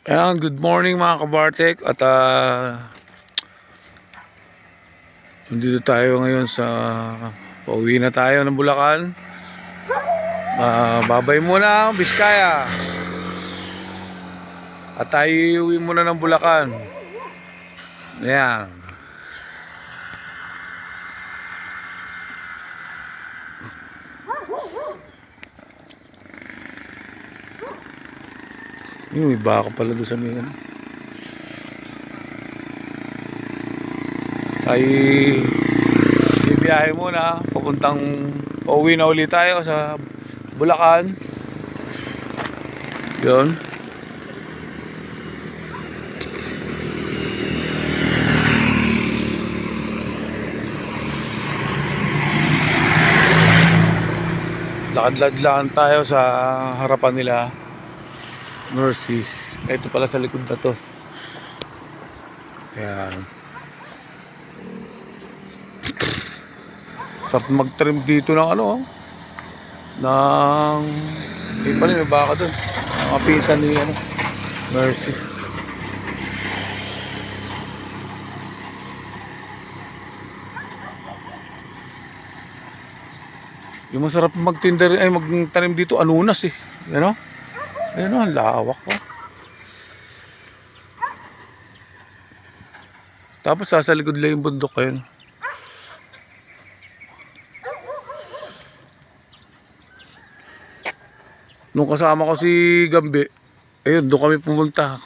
Ayan, good morning mga kabartek. At nandito tayo ngayon sa pauwi na tayo ng Bulacan. Babay muna ang Biskaya. At tayo iuwi muna ng Bulacan. Ayan. Yung may baka pala doon sa mga ay bibiyahe muna papuntang pauwi na ulit tayo sa Bulacan. Yun. Lakad-lakad lang tayo sa harapan nila Mercy. Ito pala sa likod na to. Ayan. Sarap mag-trim dito ng ano, ng may pala may baka dun, mga pinsan ni ano, Mercy. Yung masarap magtinda ay magtanim dito anunas eh, ano? Ayun, ang lawak ko. Tapos sa likod lang yung bundok ayun. Nung kasama ko si Gambi, ayun, doon kami pumunta.